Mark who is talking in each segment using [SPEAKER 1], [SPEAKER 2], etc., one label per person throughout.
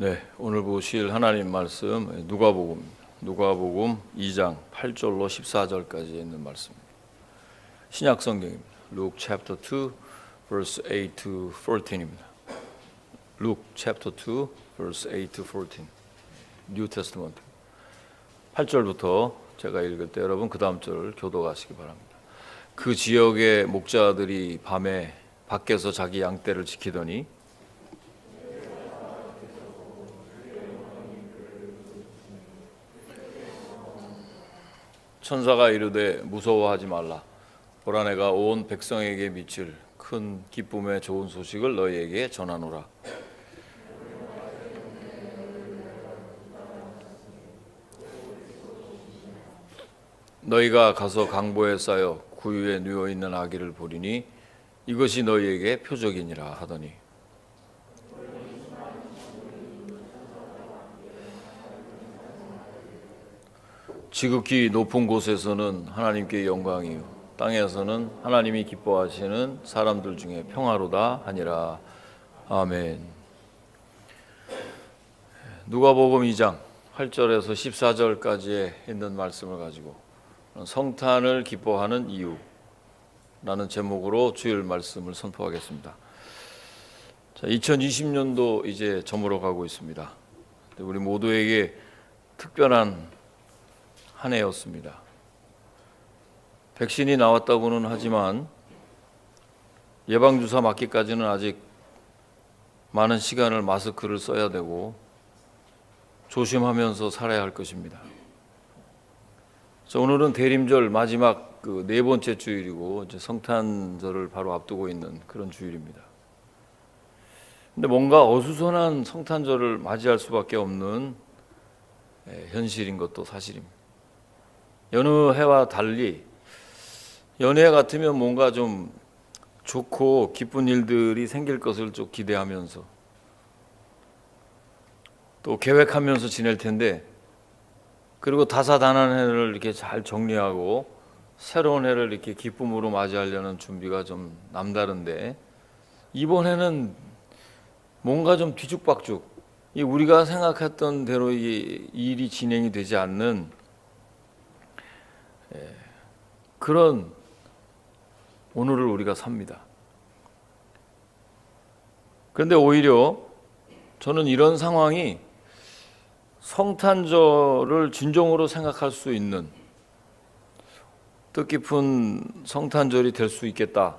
[SPEAKER 1] 네, 오늘 보실 하나님 말씀 누가복음입니다. 누가복음 2장 8절로 14절까지 있는 말씀입니다. 신약 성경입니다. Luke chapter 2 verse 8 to 14입니다. Luke chapter 2 verse 8 to 14. New Testament. 8절부터 제가 읽을 때 여러분 그 다음 절 교독하시기 바랍니다. 그 지역의 목자들이 밤에 밖에서 자기 양떼를 지키더니 천사가 이르되 무서워하지 말라. 보라 내가 온 백성에게 미칠 큰 기쁨의 좋은 소식을 너희에게 전하노라. 너희가 가서 강보에 쌓여 구유에 누워 있는 아기를 보리니 이것이 너희에게 표적이니라 하더니 지극히 높은 곳에서는 하나님께 영광이요 땅에서는 하나님이 기뻐하시는 사람들 중에 평화로다 하니라. 아멘. 누가복음 2장 8절에서 14절까지에 있는 말씀을 가지고 성탄을 기뻐하는 이유라는 제목으로 주일 말씀을 선포하겠습니다. 자, 2020년도 이제 저물어 가고 있습니다. 우리 모두에게 특별한 한 해였습니다. 백신이 나왔다고는 하지만 예방주사 맞기까지는 아직 많은 시간을 마스크를 써야 되고 조심하면서 살아야 할 것입니다. 오늘은 대림절 마지막 그 네 번째 주일이고 이제 성탄절을 바로 앞두고 있는 그런 주일입니다. 근데 뭔가 어수선한 성탄절을 맞이할 수밖에 없는 현실인 것도 사실입니다. 여느 해와 달리 연해 같으면 뭔가 좀 좋고 기쁜 일들이 생길 것을 좀 기대하면서 또 계획하면서 지낼 텐데, 그리고 다사다난 해를 이렇게 잘 정리하고 새로운 해를 이렇게 기쁨으로 맞이하려는 준비가 좀 남다른데, 이번 해는 뭔가 좀 뒤죽박죽, 우리가 생각했던 대로 이 일이 진행이 되지 않는 그런 오늘을 우리가 삽니다. 그런데 오히려 저는 이런 상황이 성탄절을 진정으로 생각할 수 있는 뜻깊은 성탄절이 될 수 있겠다.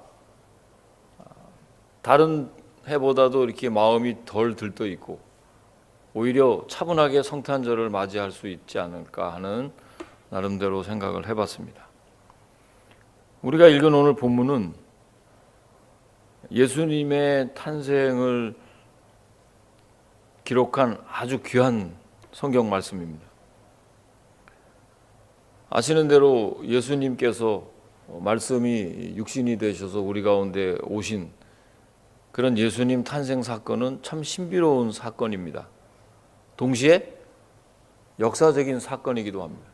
[SPEAKER 1] 다른 해보다도 이렇게 마음이 덜 들떠 있고 오히려 차분하게 성탄절을 맞이할 수 있지 않을까 하는 나름대로 생각을 해봤습니다. 우리가 읽은 오늘 본문은 예수님의 탄생을 기록한 아주 귀한 성경 말씀입니다. 아시는 대로 예수님께서 말씀이 육신이 되셔서 우리 가운데 오신 그런 예수님 탄생 사건은 참 신비로운 사건입니다. 동시에 역사적인 사건이기도 합니다.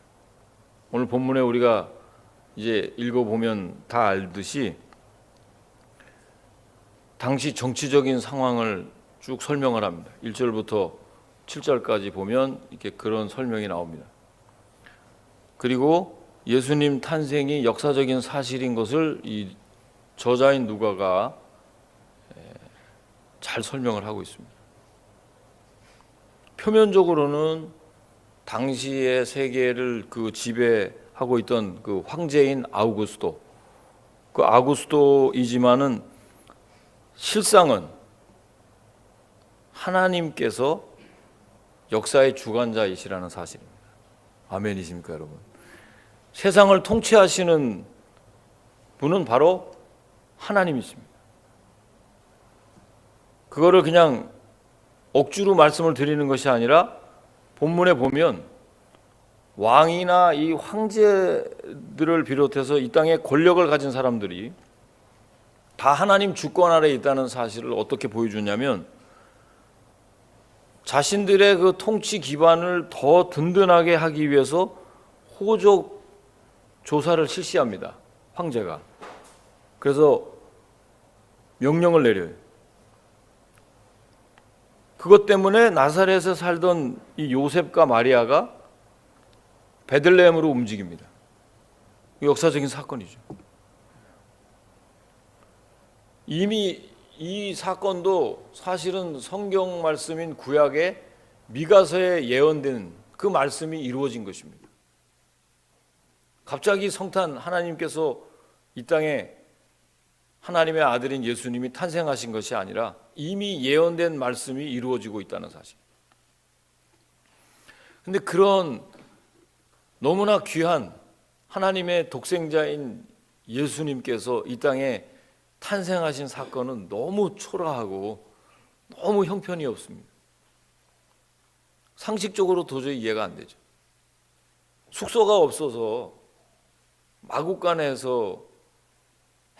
[SPEAKER 1] 오늘 본문에 우리가 이제 읽어보면 다 알듯이 당시 정치적인 상황을 쭉 설명을 합니다. 1절부터 7절까지 보면 이렇게 그런 설명이 나옵니다. 그리고 예수님 탄생이 역사적인 사실인 것을 이 저자인 누가가 잘 설명을 하고 있습니다. 표면적으로는 당시의 세계를 그 지배하고 있던 그 황제인 아우구스도, 그 아우구스도이지만은 실상은 하나님께서 역사의 주관자이시라는 사실입니다. 아멘이십니까, 여러분? 세상을 통치하시는 분은 바로 하나님이십니다. 그거를 그냥 억지로 말씀을 드리는 것이 아니라 본문에 보면 왕이나 이 황제들을 비롯해서 이 땅에 권력을 가진 사람들이 다 하나님 주권 아래에 있다는 사실을 어떻게 보여주냐면, 자신들의 그 통치 기반을 더 든든하게 하기 위해서 호적 조사를 실시합니다. 황제가. 그래서 명령을 내려요. 그것 때문에 나사렛에 살던 이 요셉과 마리아가 베들레헴으로 움직입니다. 역사적인 사건이죠. 이미 이 사건도 사실은 성경 말씀인 구약의 미가서에 예언된 그 말씀이 이루어진 것입니다. 갑자기 성탄 하나님께서 이 땅에 하나님의 아들인 예수님이 탄생하신 것이 아니라 이미 예언된 말씀이 이루어지고 있다는 사실. 근데 그런 너무나 귀한 하나님의 독생자인 예수님께서 이 땅에 탄생하신 사건은 너무 초라하고 너무 형편이 없습니다. 상식적으로 도저히 이해가 안 되죠. 숙소가 없어서 마구간에서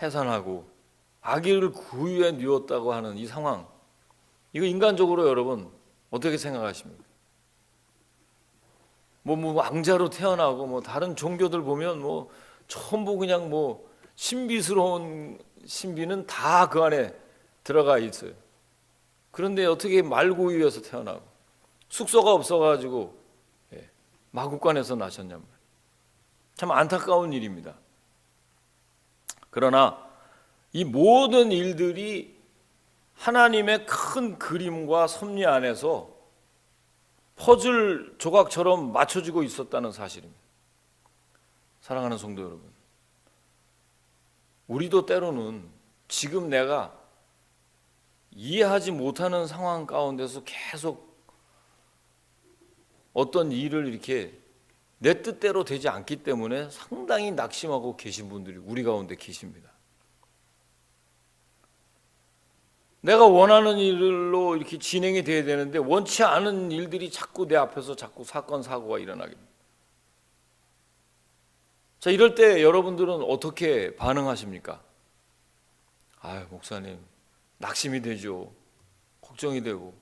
[SPEAKER 1] 해산하고 아기를 구유에 뉘었다고 하는 이 상황, 이거 인간적으로 여러분 어떻게 생각하십니까? 뭐 왕자로 태어나고 다른 종교들 보면 전부 그냥 신비스러운 신비는 다 그 안에 들어가 있어요. 그런데 어떻게 말구유에서 태어나고 숙소가 없어가지고 마구간에서 나셨냔 말이에요. 참 안타까운 일입니다. 그러나 이 모든 일들이 하나님의 큰 그림과 섭리 안에서 퍼즐 조각처럼 맞춰지고 있었다는 사실입니다. 사랑하는 성도 여러분, 우리도 때로는 지금 내가 이해하지 못하는 상황 가운데서 계속 어떤 일을 이렇게 내 뜻대로 되지 않기 때문에 상당히 낙심하고 계신 분들이 우리 가운데 계십니다. 내가 원하는 일로 이렇게 진행이 돼야 되는데 원치 않은 일들이 자꾸 내 앞에서 자꾸 사건 사고가 일어나게 됩니다. 자, 이럴 때 여러분들은 어떻게 반응하십니까? 아유, 목사님, 낙심이 되죠. 걱정이 되고.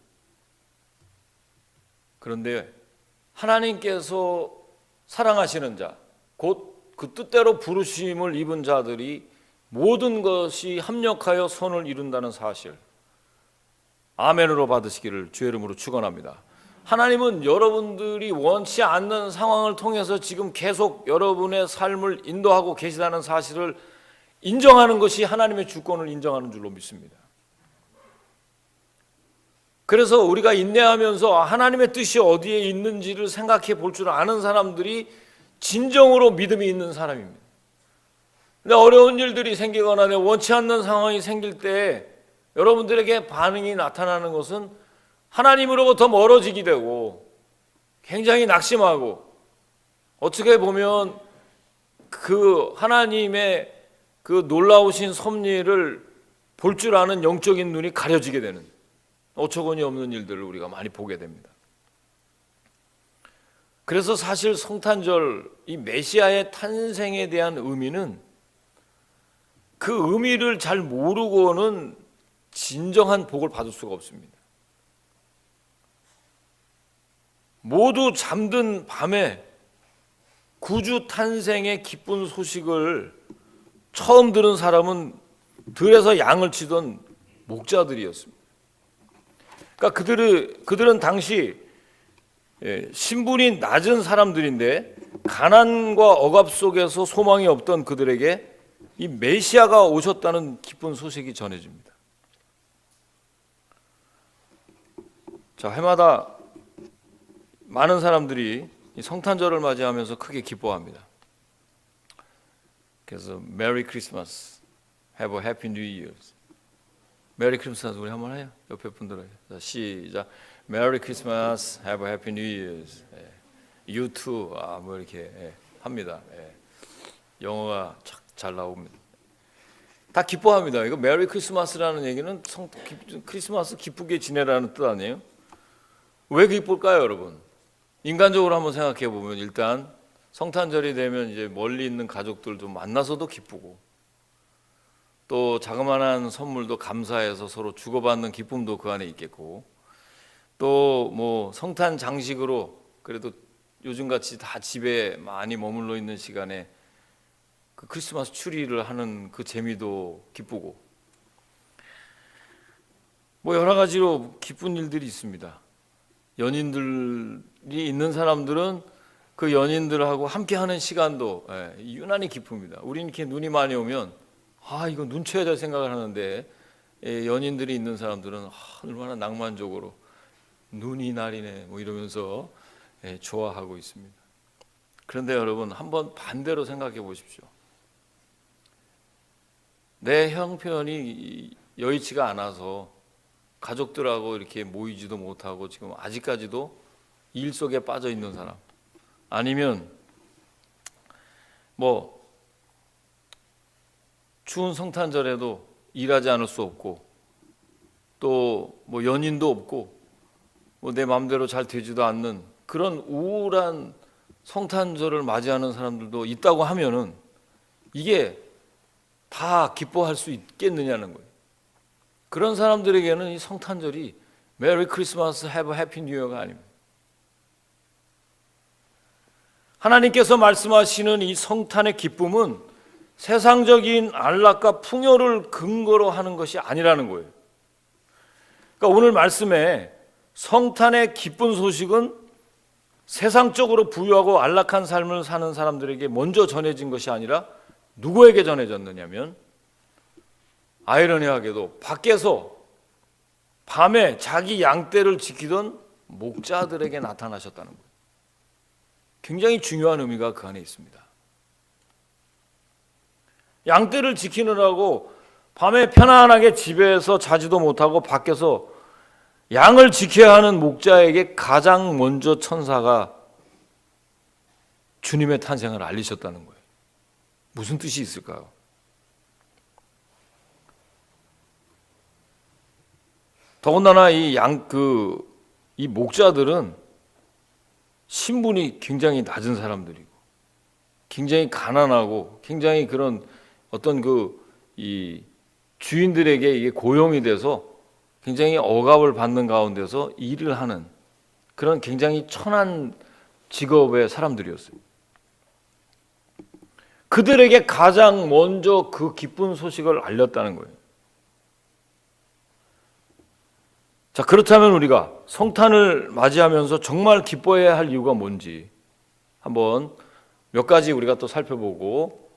[SPEAKER 1] 그런데 하나님께서 사랑하시는 자, 곧 그 뜻대로 부르심을 입은 자들이 모든 것이 합력하여 선을 이룬다는 사실, 아멘으로 받으시기를 주의 이름으로 축원합니다. 하나님은 여러분들이 원치 않는 상황을 통해서 지금 계속 여러분의 삶을 인도하고 계시다는 사실을 인정하는 것이 하나님의 주권을 인정하는 줄로 믿습니다. 그래서 우리가 인내하면서 하나님의 뜻이 어디에 있는지를 생각해 볼 줄 아는 사람들이 진정으로 믿음이 있는 사람입니다. 근데 어려운 일들이 생기거나 원치 않는 상황이 생길 때 여러분들에게 반응이 나타나는 것은 하나님으로부터 멀어지게 되고 굉장히 낙심하고 어떻게 보면 그 하나님의 그 놀라우신 섭리를 볼 줄 아는 영적인 눈이 가려지게 되는 어처구니 없는 일들을 우리가 많이 보게 됩니다. 그래서 사실 성탄절, 이 메시아의 탄생에 대한 의미는 그 의미를 잘 모르고는 진정한 복을 받을 수가 없습니다. 모두 잠든 밤에 구주 탄생의 기쁜 소식을 처음 들은 사람은 들에서 양을 치던 목자들이었습니다. 그러니까 그들은 당시 신분이 낮은 사람들인데 가난과 억압 속에서 소망이 없던 그들에게 이 메시아가 오셨다는 기쁜 소식이 전해집니다. 자, 해마다 많은 사람들이 이 성탄절을 맞이하면서 크게 기뻐합니다. 그래서 메리 크리스마스, have a happy new year. 메리 크리스마스 우리 한번 해요. 옆에 분들은 시작. 메리 크리스마스, have a happy new year. You too. 이렇게 합니다. 영어가 잘 나옵니다. 다 기뻐합니다. 이거 메리 크리스마스라는 얘기는 크리스마스 기쁘게 지내라는 뜻 아니에요? 왜 기쁠까요, 여러분? 인간적으로 한번 생각해 보면 일단 성탄절이 되면 이제 멀리 있는 가족들 좀 만나서도 기쁘고 또 자그마한 선물도 감사해서 서로 주고받는 기쁨도 그 안에 있겠고 또 성탄 장식으로 그래도 요즘같이 다 집에 많이 머물러 있는 시간에 그 크리스마스 추리를 하는 그 재미도 기쁘고 뭐 여러 가지로 기쁜 일들이 있습니다. 연인들이 있는 사람들은 그 연인들하고 함께하는 시간도 유난히 기쁩니다. 우리는 이렇게 눈이 많이 오면 이거 눈 쳐야 될 생각을 하는데 연인들이 있는 사람들은 얼마나 낭만적으로 눈이 날이네 뭐 이러면서 좋아하고 있습니다. 그런데 여러분 한번 반대로 생각해 보십시오. 내 형편이 여의치가 않아서 가족들하고 이렇게 모이지도 못하고 지금 아직까지도 일 속에 빠져 있는 사람, 아니면 뭐 추운 성탄절에도 일하지 않을 수 없고 또 뭐 연인도 없고 뭐 내 마음대로 잘 되지도 않는 그런 우울한 성탄절을 맞이하는 사람들도 있다고 하면은 이게 다 기뻐할 수 있겠느냐는 거예요. 그런 사람들에게는 이 성탄절이 메리 크리스마스 해브 해피 뉴 이어가 아닙니다. 하나님께서 말씀하시는 이 성탄의 기쁨은 세상적인 안락과 풍요를 근거로 하는 것이 아니라는 거예요. 그러니까 오늘 말씀에 성탄의 기쁜 소식은 세상적으로 부유하고 안락한 삶을 사는 사람들에게 먼저 전해진 것이 아니라 누구에게 전해졌느냐면 아이러니하게도 밖에서 밤에 자기 양떼를 지키던 목자들에게 나타나셨다는 거예요. 굉장히 중요한 의미가 그 안에 있습니다. 양떼를 지키느라고 밤에 편안하게 집에서 자지도 못하고 밖에서 양을 지켜야 하는 목자에게 가장 먼저 천사가 주님의 탄생을 알리셨다는 거예요. 무슨 뜻이 있을까요? 더군다나 이 목자들은 신분이 굉장히 낮은 사람들이고 굉장히 가난하고 굉장히 그런 어떤 이 주인들에게 이게 고용이 돼서 굉장히 억압을 받는 가운데서 일을 하는 그런 굉장히 천한 직업의 사람들이었어요. 그들에게 가장 먼저 그 기쁜 소식을 알렸다는 거예요. 자, 그렇다면 우리가 성탄을 맞이하면서 정말 기뻐해야 할 이유가 뭔지 한번 몇 가지 우리가 또 살펴보고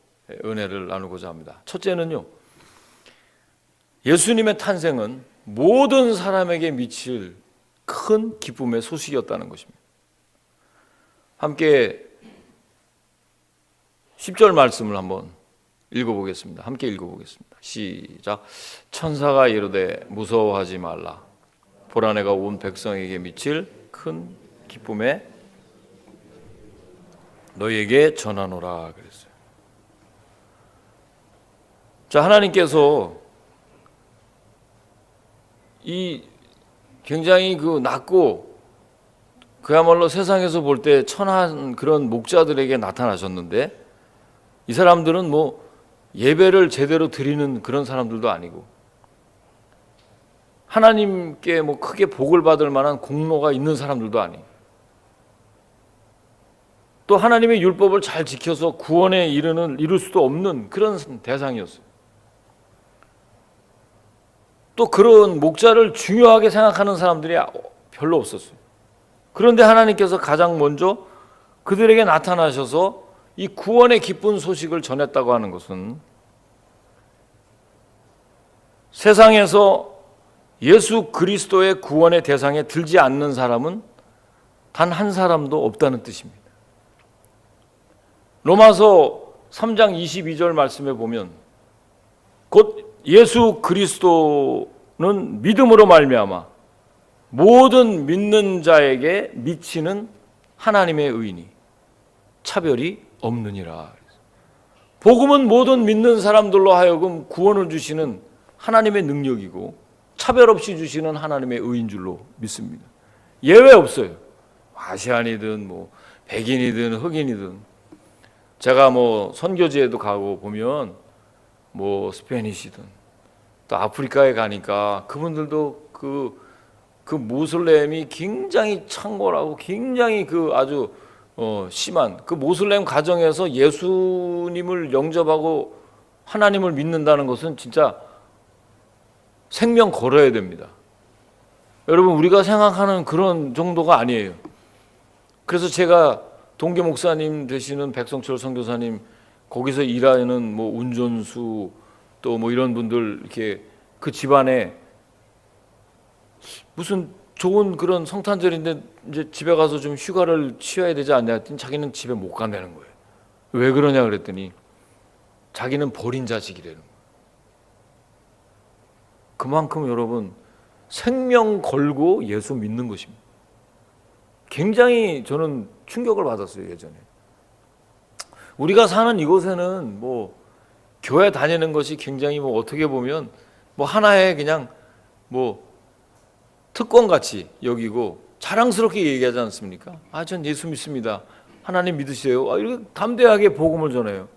[SPEAKER 1] 은혜를 나누고자 합니다. 첫째는요, 예수님의 탄생은 모든 사람에게 미칠 큰 기쁨의 소식이었다는 것입니다. 함께 10절 말씀을 한번 읽어보겠습니다. 함께 읽어보겠습니다. 시작. 천사가 이르되 무서워하지 말라. 보라 내가 온 백성에게 미칠 큰 기쁨에 너희에게 전하노라 그랬어요. 자, 하나님께서 이 굉장히 낮고 그야말로 세상에서 볼 때 천한 그런 목자들에게 나타나셨는데 이 사람들은 뭐 예배를 제대로 드리는 그런 사람들도 아니고 하나님께 뭐 크게 복을 받을 만한 공로가 있는 사람들도 아니고 또 하나님의 율법을 잘 지켜서 구원에 이룰 수도 없는 그런 대상이었어요. 또 그런 목자를 중요하게 생각하는 사람들이 별로 없었어요. 그런데 하나님께서 가장 먼저 그들에게 나타나셔서 이 구원의 기쁜 소식을 전했다고 하는 것은 세상에서 예수 그리스도의 구원의 대상에 들지 않는 사람은 단 한 사람도 없다는 뜻입니다. 로마서 3장 22절 말씀에 보면 곧 예수 그리스도는 믿음으로 말미암아 모든 믿는 자에게 미치는 하나님의 의인이 차별이 없느니라. 복음은 모든 믿는 사람들로 하여금 구원을 주시는 하나님의 능력이고 차별 없이 주시는 하나님의 의인 줄로 믿습니다. 예외 없어요. 아시안이든 뭐 백인이든 흑인이든 제가 뭐 선교지에도 가고 보면 뭐 스페니시든 또 아프리카에 가니까 그분들도 그 모슬렘이 굉장히 창궐하고 굉장히 아주 심한 그 모슬렘 가정에서 예수님을 영접하고 하나님을 믿는다는 것은 진짜 생명 걸어야 됩니다. 여러분, 우리가 생각하는 그런 정도가 아니에요. 그래서 제가 동계 목사님 되시는 백성철 선교사님, 거기서 일하는 뭐 운전수 또 뭐 이런 분들, 이렇게 그 집안에 무슨 좋은 그런 성탄절인데 이제 집에 가서 좀 휴가를 취해야 되지 않냐 했더니 자기는 집에 못 간다는 거예요. 왜 그러냐 그랬더니 자기는 버린 자식이라는 거예요. 그만큼 여러분, 생명 걸고 예수 믿는 것입니다. 굉장히 저는 충격을 받았어요. 예전에 우리가 사는 이곳에는 뭐 교회 다니는 것이 굉장히 뭐 어떻게 보면 뭐 하나의 그냥 뭐 특권같이 여기고 자랑스럽게 얘기하지 않습니까? 아, 전 예수 믿습니다. 하나님 믿으세요. 이렇게 담대하게 복음을 전해요.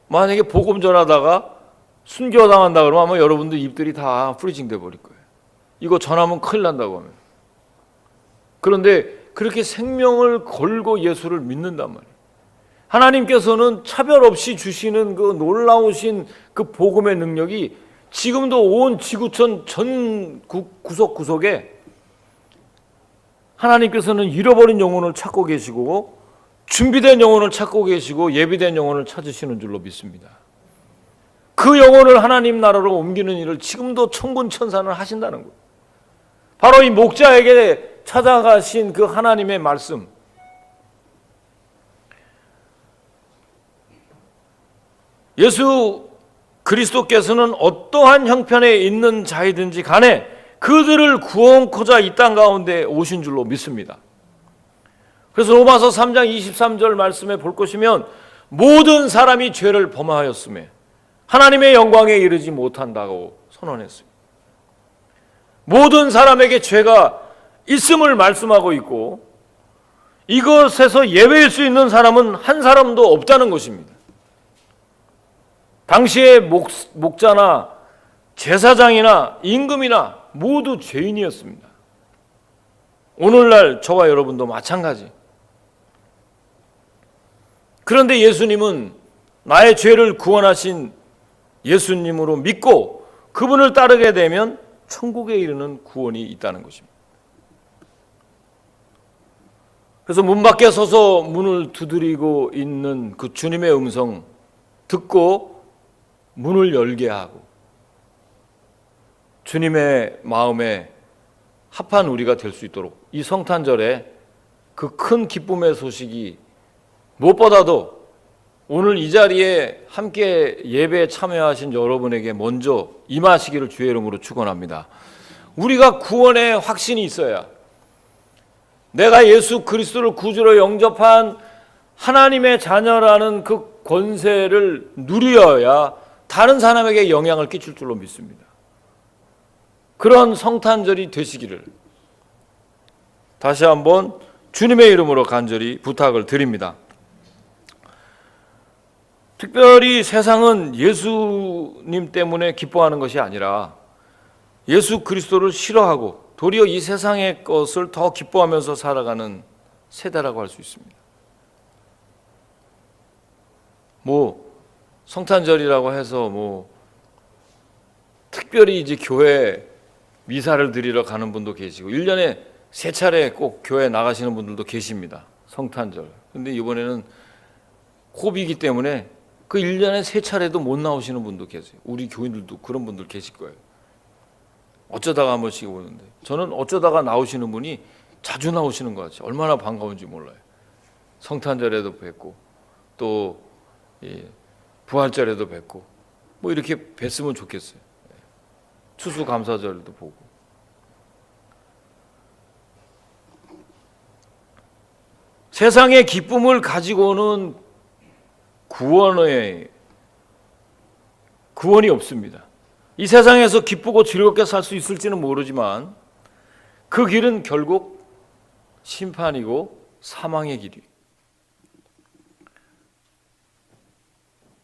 [SPEAKER 1] 만약에 복음 전하다가 순교당한다 그러면 아마 여러분들 입들이 다 프리징 돼 버릴 거예요. 이거 전하면 큰일 난다고 하면. 그런데 그렇게 생명을 걸고 예수를 믿는단 말이에요. 하나님께서는 차별 없이 주시는 그 놀라우신 그 복음의 능력이 지금도 온 지구촌 전 구석구석에 하나님께서는 잃어버린 영혼을 찾고 계시고 준비된 영혼을 찾고 계시고 예비된 영혼을 찾으시는 줄로 믿습니다. 그 영혼을 하나님 나라로 옮기는 일을 지금도 천군 천사는 하신다는 거예요. 바로 이 목자에게 찾아가신 그 하나님의 말씀, 예수 그리스도께서는 어떠한 형편에 있는 자이든지 간에 그들을 구원코자 이 땅 가운데 오신 줄로 믿습니다. 그래서 로마서 3장 23절 말씀에 볼 것이면 모든 사람이 죄를 범하였음에 하나님의 영광에 이르지 못한다고 선언했습니다. 모든 사람에게 죄가 있음을 말씀하고 있고 이것에서 예외일 수 있는 사람은 한 사람도 없다는 것입니다. 당시의 목자나 제사장이나 임금이나 모두 죄인이었습니다. 오늘날 저와 여러분도 마찬가지. 그런데 예수님은 나의 죄를 구원하신 예수님으로 믿고 그분을 따르게 되면 천국에 이르는 구원이 있다는 것입니다. 그래서 문 밖에 서서 문을 두드리고 있는 그 주님의 음성 듣고 문을 열게 하고 주님의 마음에 합한 우리가 될 수 있도록 이 성탄절에 그 큰 기쁨의 소식이 무엇보다도 오늘 이 자리에 함께 예배에 참여하신 여러분에게 먼저 임하시기를 주의 이름으로 축원합니다. 우리가 구원의 확신이 있어야, 내가 예수 그리스도를 구주로 영접한 하나님의 자녀라는 그 권세를 누려야 다른 사람에게 영향을 끼칠 줄로 믿습니다. 그런 성탄절이 되시기를 다시 한번 주님의 이름으로 간절히 부탁을 드립니다. 특별히 세상은 예수님 때문에 기뻐하는 것이 아니라 예수 그리스도를 싫어하고 도리어 이 세상의 것을 더 기뻐하면서 살아가는 세대라고 할 수 있습니다. 뭐 성탄절이라고 해서 뭐 특별히 이제 교회 미사를 드리러 가는 분도 계시고 1년에 3차례 꼭 교회 나가시는 분들도 계십니다. 성탄절. 근데 이번에는 코비이기 때문에 그 1년에 3차례도 못 나오시는 분도 계세요. 우리 교인들도 그런 분들 계실 거예요. 어쩌다가 한 번씩 오는데 저는 어쩌다가 나오시는 분이 자주 나오시는 것 같아요. 얼마나 반가운지 몰라요. 성탄절에도 뵙고 또 부활절에도 뵙고 뭐 이렇게 뵀으면 좋겠어요. 추수감사절도 보고. 세상의 기쁨을 가지고는 구원이 없습니다. 이 세상에서 기쁘고 즐겁게 살 수 있을지는 모르지만 그 길은 결국 심판이고 사망의 길이에요.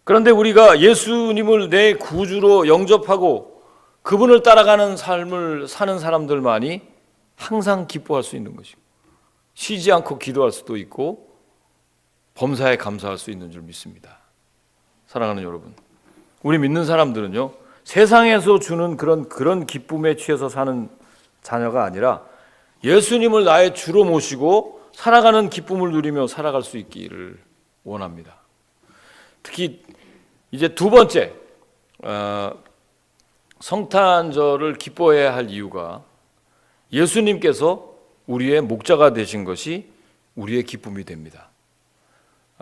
[SPEAKER 1] 그런데 우리가 예수님을 내 구주로 영접하고 그분을 따라가는 삶을 사는 사람들만이 항상 기뻐할 수 있는 것이고 쉬지 않고 기도할 수도 있고 범사에 감사할 수 있는 줄 믿습니다. 사랑하는 여러분, 우리 믿는 사람들은요 세상에서 주는 그런 기쁨에 취해서 사는 자녀가 아니라 예수님을 나의 주로 모시고 살아가는 기쁨을 누리며 살아갈 수 있기를 원합니다. 특히 이제 두 번째, 성탄절을 기뻐해야 할 이유가 예수님께서 우리의 목자가 되신 것이 우리의 기쁨이 됩니다.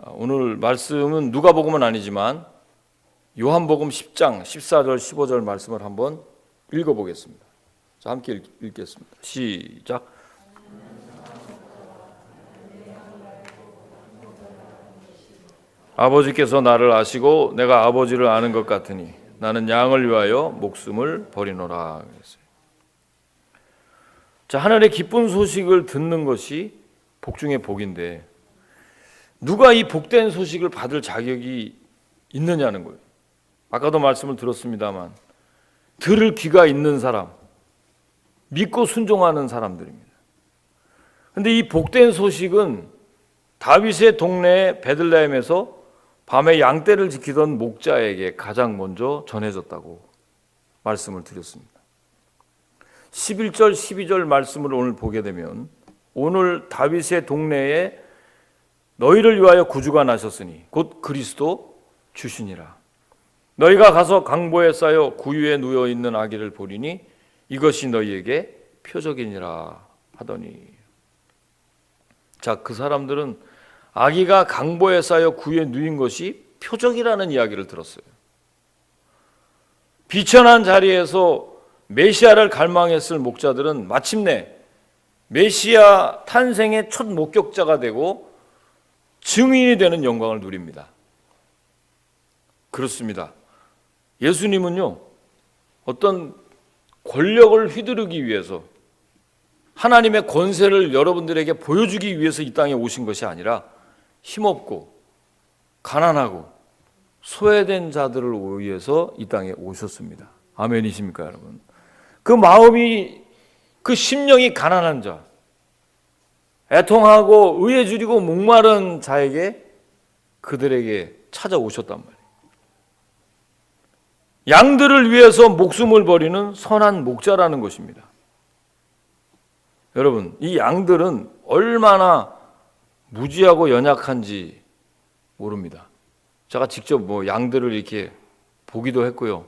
[SPEAKER 1] 오늘 말씀은 누가복음은 아니지만 요한복음 10장 14절 15절 말씀을 한번 읽어보겠습니다. 자, 함께 읽겠습니다. 시작. 아버지께서 나를 아시고 내가 아버지를 아는 것 같으니 나는 양을 위하여 목숨을 버리노라. 그랬어요. 자, 하늘의 기쁜 소식을 듣는 것이 복 중의 복인데 누가 이 복된 소식을 받을 자격이 있느냐는 거예요. 아까도 말씀을 들었습니다만 들을 귀가 있는 사람, 믿고 순종하는 사람들입니다. 그런데 이 복된 소식은 다윗의 동네 베들레헴에서 밤에 양떼를 지키던 목자에게 가장 먼저 전해졌다고 말씀을 드렸습니다. 11절 12절 말씀을 오늘 보게 되면 오늘 다윗의 동네에 너희를 위하여 구주가 나셨으니 곧 그리스도 주시니라. 너희가 가서 강보에 쌓여 구유에 누워 있는 아기를 보리니 이것이 너희에게 표적이니라 하더니. 자, 그 사람들은 아기가 강보에 쌓여 구유에 누인 것이 표적이라는 이야기를 들었어요. 비천한 자리에서 메시아를 갈망했을 목자들은 마침내 메시아 탄생의 첫 목격자가 되고 증인이 되는 영광을 누립니다. 그렇습니다. 예수님은요, 어떤 권력을 휘두르기 위해서 하나님의 권세를 여러분들에게 보여주기 위해서 이 땅에 오신 것이 아니라 힘없고 가난하고 소외된 자들을 위해서 이 땅에 오셨습니다. 아멘이십니까, 여러분? 그 마음이, 그 심령이 가난한 자, 애통하고 의에 줄이고 목마른 자에게 그들에게 찾아오셨단 말이에요. 양들을 위해서 목숨을 버리는 선한 목자라는 것입니다. 여러분, 이 양들은 얼마나 무지하고 연약한지 모릅니다. 제가 직접 양들을 이렇게 보기도 했고요.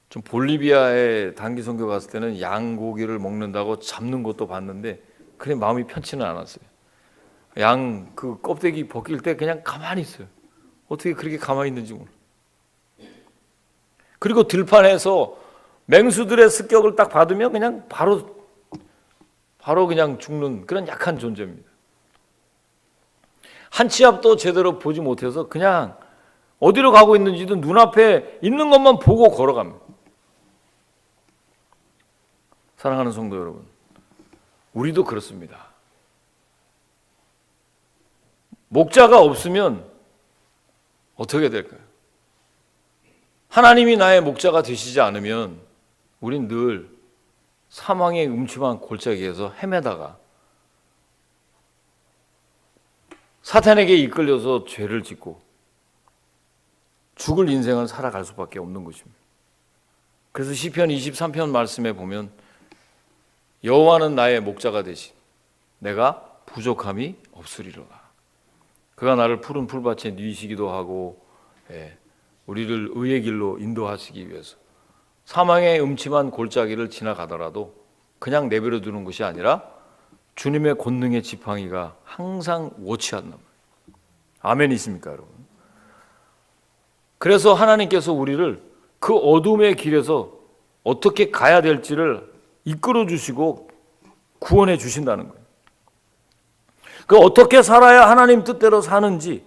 [SPEAKER 1] 좀 볼리비아에 단기 선교 갔을 때는 양고기를 먹는다고 잡는 것도 봤는데 그래 마음이 편치는 않았어요. 양 그 껍데기 벗길 때 그냥 가만히 있어요. 어떻게 그렇게 가만히 있는지 몰라요. 그리고 들판에서 맹수들의 습격을 딱 받으면 그냥 바로 그냥 죽는 그런 약한 존재입니다. 한 치 앞도 제대로 보지 못해서 그냥 어디로 가고 있는지도 눈앞에 있는 것만 보고 걸어갑니다. 사랑하는 성도 여러분, 우리도 그렇습니다. 목자가 없으면 어떻게 될까요? 하나님이 나의 목자가 되시지 않으면 우린 늘 사망의 음침한 골짜기에서 헤매다가 사탄에게 이끌려서 죄를 짓고 죽을 인생을 살아갈 수밖에 없는 것입니다. 그래서 시편 23편 말씀에 보면 여호와는 나의 목자가 되신 내가 부족함이 없으리로다. 그가 나를 푸른 풀밭에 누이시기도 하고 우리를 의의 길로 인도하시기 위해서 사망의 음침한 골짜기를 지나가더라도 그냥 내버려 두는 것이 아니라 주님의 권능의 지팡이가 항상 워치한단 말이에요. 아멘 있습니까, 여러분? 그래서 하나님께서 우리를 그 어둠의 길에서 어떻게 가야 될지를 이끌어 주시고 구원해 주신다는 거예요. 그 어떻게 살아야 하나님 뜻대로 사는지,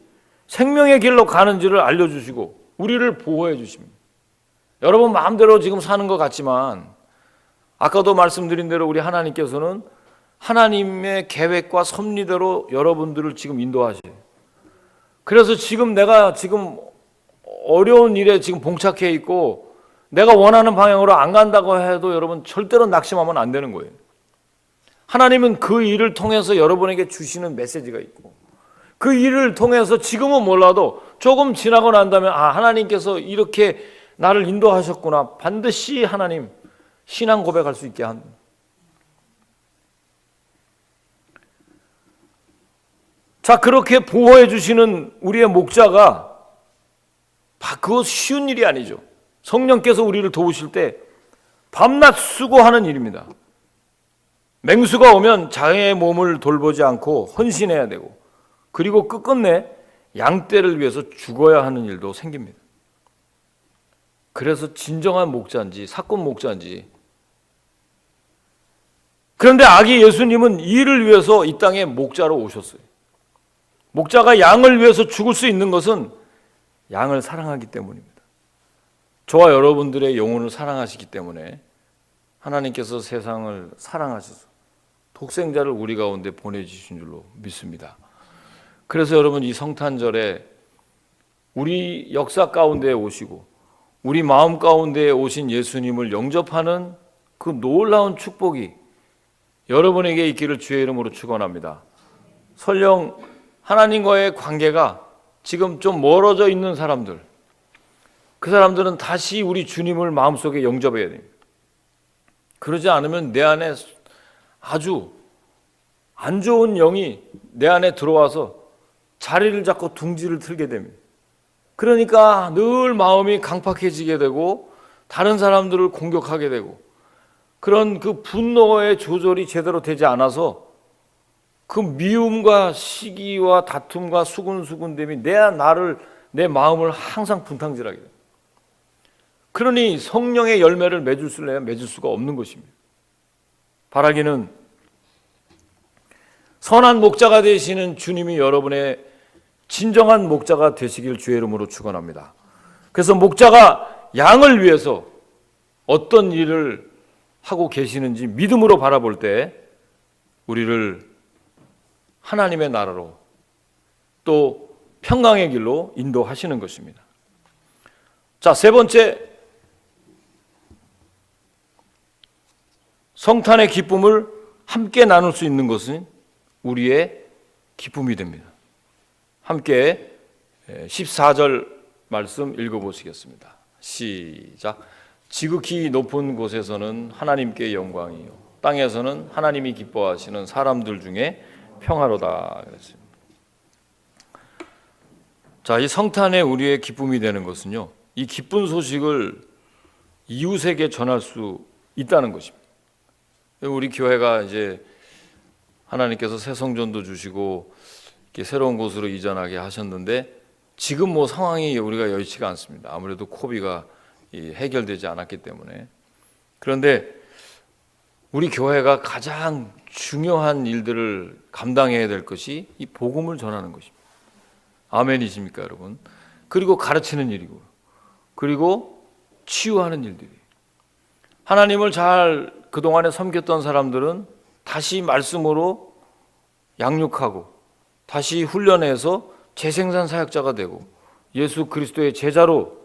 [SPEAKER 1] 생명의 길로 가는지를 알려주시고 우리를 보호해 주십니다. 여러분 마음대로 지금 사는 것 같지만 아까도 말씀드린 대로 우리 하나님께서는 하나님의 계획과 섭리대로 여러분들을 지금 인도하셔요. 그래서 지금 내가 지금 어려운 일에 지금 봉착해 있고 내가 원하는 방향으로 안 간다고 해도 여러분 절대로 낙심하면 안 되는 거예요. 하나님은 그 일을 통해서 여러분에게 주시는 메시지가 있고 그 일을 통해서 지금은 몰라도 조금 지나고 난 다음에 하나님께서 이렇게 나를 인도하셨구나. 반드시 하나님 신앙 고백할 수 있게 한 자, 그렇게 보호해 주시는 우리의 목자가 그것 쉬운 일이 아니죠. 성령께서 우리를 도우실 때 밤낮 수고하는 일입니다. 맹수가 오면 자기의 몸을 돌보지 않고 헌신해야 되고, 그리고 끝끝내 양떼를 위해서 죽어야 하는 일도 생깁니다. 그래서 진정한 목자인지 사건 목자인지. 그런데 아기 예수님은 이를 위해서 이 땅에 목자로 오셨어요. 목자가 양을 위해서 죽을 수 있는 것은 양을 사랑하기 때문입니다. 저와 여러분들의 영혼을 사랑하시기 때문에 하나님께서 세상을 사랑하셔서 독생자를 우리 가운데 보내주신 줄로 믿습니다. 그래서 여러분, 이 성탄절에 우리 역사 가운데 오시고 우리 마음 가운데 오신 예수님을 영접하는 그 놀라운 축복이 여러분에게 있기를 주의 이름으로 축원합니다. 설령 하나님과의 관계가 지금 좀 멀어져 있는 사람들, 그 사람들은 다시 우리 주님을 마음속에 영접해야 됩니다. 그러지 않으면 내 안에 아주 안 좋은 영이 내 안에 들어와서 자리를 잡고 둥지를 틀게 됩니다. 그러니까 늘 마음이 강팍해지게 되고 다른 사람들을 공격하게 되고, 그런 그 분노의 조절이 제대로 되지 않아서 그 미움과 시기와 다툼과 수군수군됨이 내 마음을 항상 분탕질하게 됩니다. 그러니 성령의 열매를 맺을 수가 없는 것입니다. 바라기는 선한 목자가 되시는 주님이 여러분의 진정한 목자가 되시길 주의 이름으로 축원합니다. 그래서 목자가 양을 위해서 어떤 일을 하고 계시는지 믿음으로 바라볼 때 우리를 하나님의 나라로 또 평강의 길로 인도하시는 것입니다. 자, 세 번째, 성탄의 기쁨을 함께 나눌 수 있는 것은 우리의 기쁨이 됩니다. 함께 14절 말씀 읽어보시겠습니다. 시작. 지극히 높은 곳에서는 하나님께 영광이요, 땅에서는 하나님이 기뻐하시는 사람들 중에 평화로다 그랬습니다. 자, 이 성탄에 우리의 기쁨이 되는 것은요, 이 기쁜 소식을 이웃에게 전할 수 있다는 것입니다. 우리 교회가 이제 하나님께서 새 성전도 주시고 이렇게 새로운 곳으로 이전하게 하셨는데, 지금 뭐 상황이 우리가 여의치가 않습니다. 아무래도 코비가 해결되지 않았기 때문에. 그런데 우리 교회가 가장 중요한 일들을 감당해야 될 것이 이 복음을 전하는 것입니다. 아멘이십니까, 여러분? 그리고 가르치는 일이고, 그리고 치유하는 일들이. 하나님을 잘 그동안에 섬겼던 사람들은 다시 말씀으로 양육하고 다시 훈련해서 재생산 사역자가 되고 예수 그리스도의 제자로,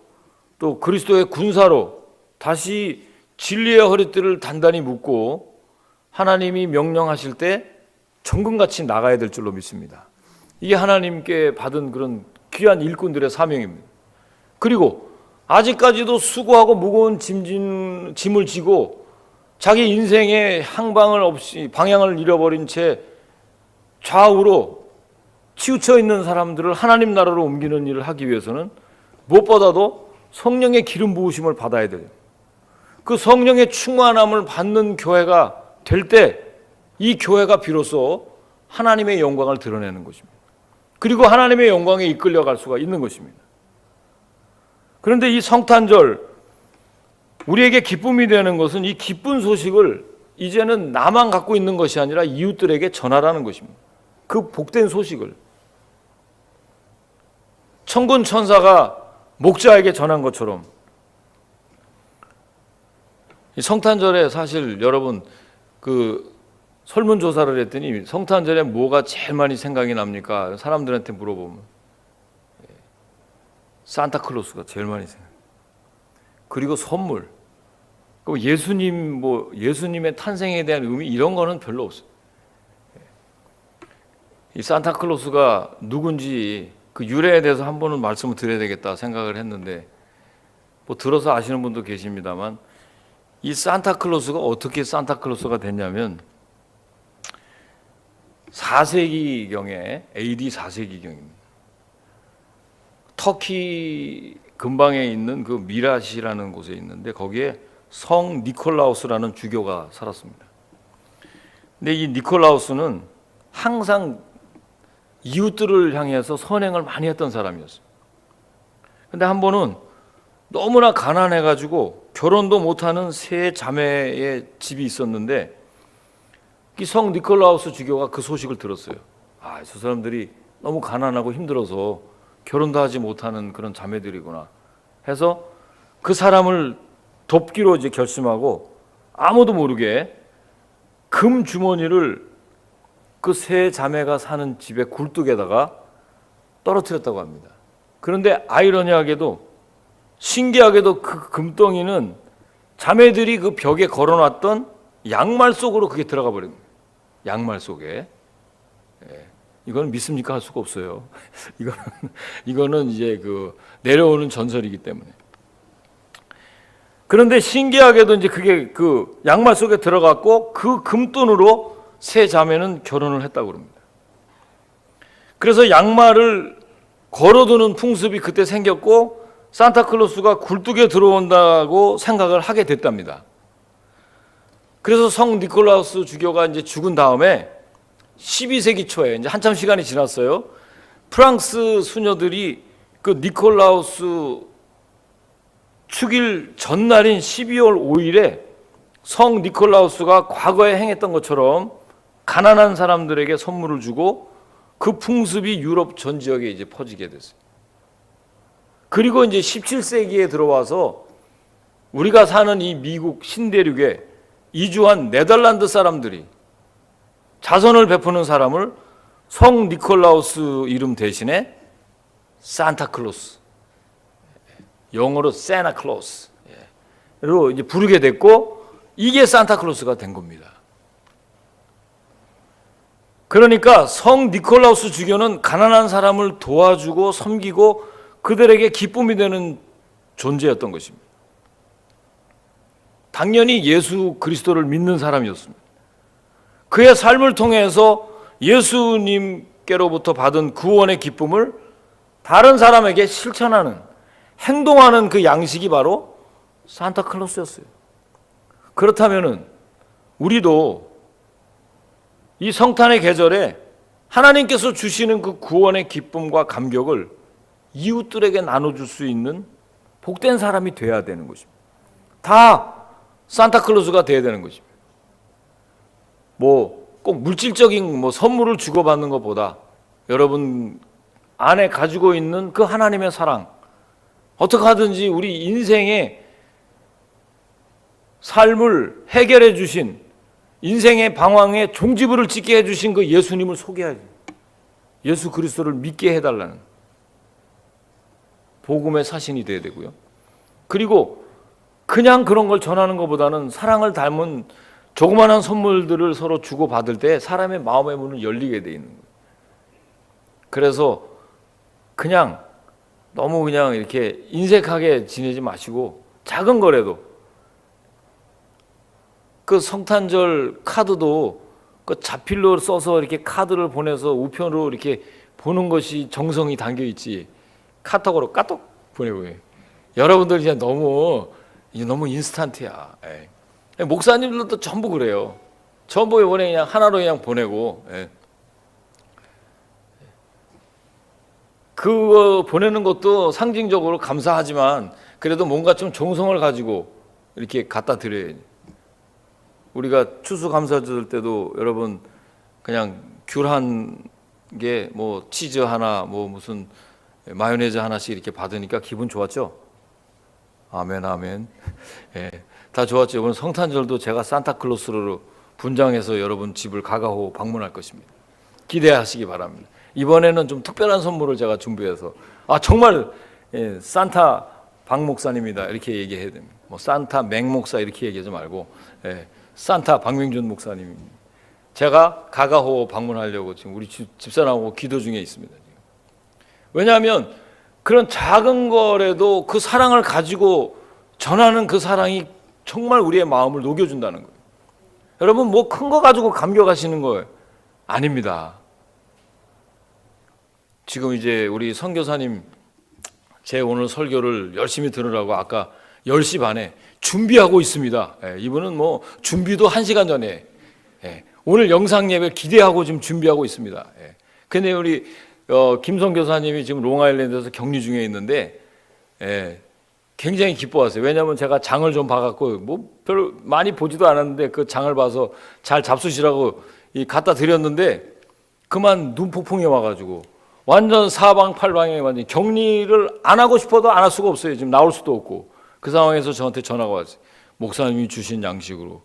[SPEAKER 1] 또 그리스도의 군사로 다시 진리의 허리띠를 단단히 묶고 하나님이 명령하실 때 정금같이 나가야 될 줄로 믿습니다. 이게 하나님께 받은 그런 귀한 일꾼들의 사명입니다. 그리고 아직까지도 수고하고 무거운 짐을 지고 자기 인생의 항방을 없이 방향을 잃어버린 채 좌우로 치우쳐 있는 사람들을 하나님 나라로 옮기는 일을 하기 위해서는 무엇보다도 성령의 기름 부으심을 받아야 돼요. 그 성령의 충만함을 받는 교회가 될 때 이 교회가 비로소 하나님의 영광을 드러내는 것입니다. 그리고 하나님의 영광에 이끌려갈 수가 있는 것입니다. 그런데 이 성탄절, 우리에게 기쁨이 되는 것은 이 기쁜 소식을 이제는 나만 갖고 있는 것이 아니라 이웃들에게 전하라는 것입니다. 그 복된 소식을 천군 천사가 목자에게 전한 것처럼, 이 성탄절에 사실 여러분 그 설문조사를 했더니 성탄절에 뭐가 제일 많이 생각이 납니까? 사람들한테 물어보면 산타클로스가 제일 많이 생각해요. 그리고 선물, 예수님의 탄생에 대한 의미, 이런 거는 별로 없어요. 이 산타클로스가 누군지 그 유래에 대해서 한 번은 말씀을 드려야 되겠다 생각을 했는데, 뭐 들어서 아시는 분도 계십니다만, 이 산타클로스가 어떻게 산타클로스가 됐냐면, 4세기경에 AD 4세기경입니다. 터키 근방에 있는 그 미라시라는 곳에 있는데 거기에 성 니콜라우스라는 주교가 살았습니다. 근데 이 니콜라우스는 항상 이웃들을 향해서 선행을 많이 했던 사람이었어요. 근데 한 번은 너무나 가난해가지고 결혼도 못하는 세 자매의 집이 있었는데 이 성 니콜라우스 주교가 그 소식을 들었어요. 아, 저 사람들이 너무 가난하고 힘들어서 결혼도 하지 못하는 그런 자매들이구나 해서 그 사람을 돕기로 이제 결심하고 아무도 모르게 금 주머니를 그 세 자매가 사는 집의 굴뚝에다가 떨어뜨렸다고 합니다. 그런데 아이러니하게도 신기하게도 그 금덩이는 자매들이 그 벽에 걸어놨던 양말 속으로 그게 들어가 버린 거예요. 양말 속에. 이거는 믿습니까? 할 수가 없어요. 이거는 이제 그 내려오는 전설이기 때문에. 그런데 신기하게도 이제 그게 그 양말 속에 들어갔고 그 금돈으로 세 자매는 결혼을 했다고 합니다. 그래서 양말을 걸어두는 풍습이 그때 생겼고 산타클로스가 굴뚝에 들어온다고 생각을 하게 됐답니다. 그래서 성 니콜라우스 주교가 이제 죽은 다음에 12세기 초에 이제 한참 시간이 지났어요. 프랑스 수녀들이 그 니콜라우스 축일 전날인 12월 5일에 성 니콜라우스가 과거에 행했던 것처럼 가난한 사람들에게 선물을 주고 그 풍습이 유럽 전 지역에 이제 퍼지게 됐어요. 그리고 이제 17세기에 들어와서 우리가 사는 이 미국 신대륙에 이주한 네덜란드 사람들이 자선을 베푸는 사람을 성 니콜라우스 이름 대신에 산타클로스, 영어로 세나클로스로 이제 부르게 됐고 이게 산타클로스가 된 겁니다. 그러니까 성 니콜라우스 주교는 가난한 사람을 도와주고 섬기고 그들에게 기쁨이 되는 존재였던 것입니다. 당연히 예수 그리스도를 믿는 사람이었습니다. 그의 삶을 통해서 예수님께로부터 받은 구원의 기쁨을 다른 사람에게 실천하는, 행동하는 그 양식이 바로 산타클로스였어요. 그렇다면 우리도 이 성탄의 계절에 하나님께서 주시는 그 구원의 기쁨과 감격을 이웃들에게 나눠줄 수 있는 복된 사람이 돼야 되는 것입니다. 다 산타클로스가 돼야 되는 것입니다. 뭐 꼭 물질적인 뭐 선물을 주고받는 것보다 여러분 안에 가지고 있는 그 하나님의 사랑, 어떻게 하든지 우리 인생의 삶을 해결해 주신, 인생의 방황에 종지부를 찍게 해주신 그 예수님을 소개하지, 예수 그리스도를 믿게 해달라는 복음의 사신이 되어야 되고요. 그리고 그냥 그런 걸 전하는 것보다는 사랑을 닮은 조그마한 선물들을 서로 주고받을 때 사람의 마음의 문은 열리게 돼 있는 거예요. 그래서 그냥 너무 그냥 이렇게 인색하게 지내지 마시고 작은 거라도 그 성탄절 카드도 그 자필로 써서 이렇게 카드를 보내서 우편으로 이렇게 보는 것이 정성이 담겨 있지 카톡으로 까톡 보내고 여러분들 이제 너무 인스턴트야. 목사님들도 전부 그래요. 전부 이번에 그냥 하나로 그냥 보내고 그거 보내는 것도 상징적으로 감사하지만 그래도 뭔가 좀 정성을 가지고 이렇게 갖다 드려야지. 우리가 추수감사절 때도 여러분 그냥 귤 한 개, 뭐 치즈 하나, 뭐 무슨 마요네즈 하나씩 이렇게 받으니까 기분 좋았죠? 아멘, 아멘. 다 좋았죠. 이번 성탄절도 제가 산타클로스로 분장해서 여러분 집을 가가호 방문할 것입니다. 기대하시기 바랍니다. 이번에는 좀 특별한 선물을 제가 준비해서 정말 산타 박 목사님이다 이렇게 얘기해야 됩니다. 뭐 산타 맹 목사 이렇게 얘기하지 말고 산타 박명준 목사님, 제가 가가호 방문하려고 지금 우리 집사람하고 기도 중에 있습니다. 왜냐하면 그런 작은 거라도 그 사랑을 가지고 전하는 그 사랑이 정말 우리의 마음을 녹여준다는 거예요. 여러분 뭐 큰 거 가지고 감격하시는 거예요. 아닙니다. 지금 이제 우리 선교사님 제 오늘 설교를 열심히 들으라고 아까 10시 반에 준비하고 있습니다. 이분은 뭐 준비도 1시간 전에 오늘 영상 예배 기대하고 지금 준비하고 있습니다. 근데 우리 김 선교사님이 지금 롱아일랜드에서 격리 중에 있는데 굉장히 기뻐하세요. 왜냐하면 제가 장을 좀 봐갖고 뭐 별로 많이 보지도 않았는데 그 장을 봐서 잘 잡수시라고 갖다 드렸는데 그만 눈폭풍이 와가지고 완전 사방팔방에 완전 격리를 안 하고 싶어도 안 할 수가 없어요. 지금 나올 수도 없고 그 상황에서 저한테 전화가 왔어요. 목사님이 주신 양식으로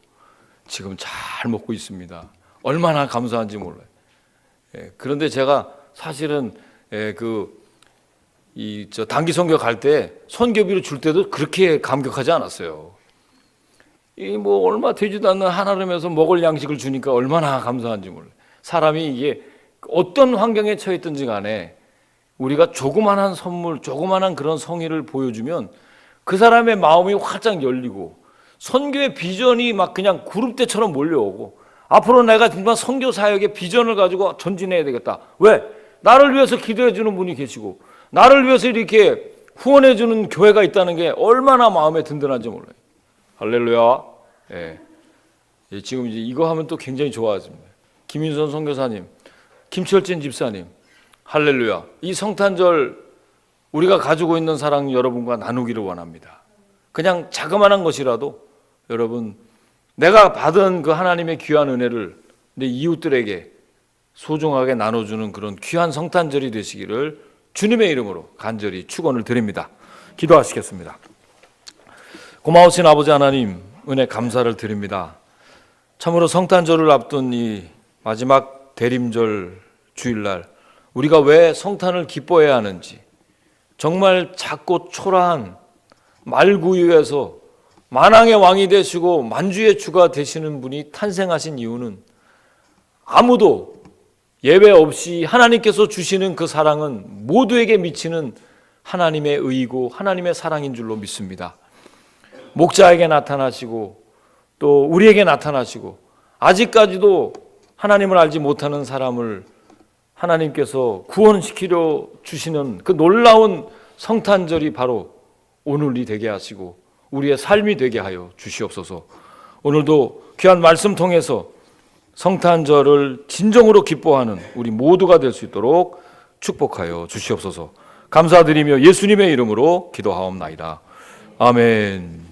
[SPEAKER 1] 지금 잘 먹고 있습니다. 얼마나 감사한지 몰라요. 그런데 제가 사실은 단기 선교 갈 때 선교비로 줄 때도 그렇게 감격하지 않았어요. 이 뭐 얼마 되지도 않는 한아름에서 먹을 양식을 주니까 얼마나 감사한지 몰라요. 사람이 이게 어떤 환경에 처했든지 간에 우리가 조그만한 선물, 조그만한 그런 성의를 보여주면 그 사람의 마음이 활짝 열리고 선교의 비전이 막 그냥 구름대처럼 몰려오고 앞으로 내가 정말 선교 사역의 비전을 가지고 전진해야 되겠다. 왜? 나를 위해서 기도해 주는 분이 계시고 나를 위해서 이렇게 후원해 주는 교회가 있다는 게 얼마나 마음에 든든한지 몰라요. 할렐루야. 지금 이제 이거 하면 또 굉장히 좋아집니다. 김인선 선교사님, 김철진 집사님, 할렐루야. 이 성탄절 우리가 가지고 있는 사랑 여러분과 나누기를 원합니다. 그냥 자그마한 것이라도 여러분 내가 받은 그 하나님의 귀한 은혜를 내 이웃들에게 소중하게 나눠주는 그런 귀한 성탄절이 되시기를 주님의 이름으로 간절히 축원을 드립니다. 기도하시겠습니다. 고마우신 아버지 하나님, 은혜 감사를 드립니다. 참으로 성탄절을 앞둔 이 마지막 대림절 주일날 우리가 왜 성탄을 기뻐해야 하는지, 정말 작고 초라한 말구유에서 만왕의 왕이 되시고 만주의 주가 되시는 분이 탄생하신 이유는 아무도 예외 없이 하나님께서 주시는 그 사랑은 모두에게 미치는 하나님의 의이고 하나님의 사랑인 줄로 믿습니다. 목자에게 나타나시고 또 우리에게 나타나시고 아직까지도 하나님을 알지 못하는 사람을 하나님께서 구원시키려 주시는 그 놀라운 성탄절이 바로 오늘이 되게 하시고 우리의 삶이 되게 하여 주시옵소서. 오늘도 귀한 말씀 통해서 성탄절을 진정으로 기뻐하는 우리 모두가 될 수 있도록 축복하여 주시옵소서. 감사드리며 예수님의 이름으로 기도하옵나이다. 아멘.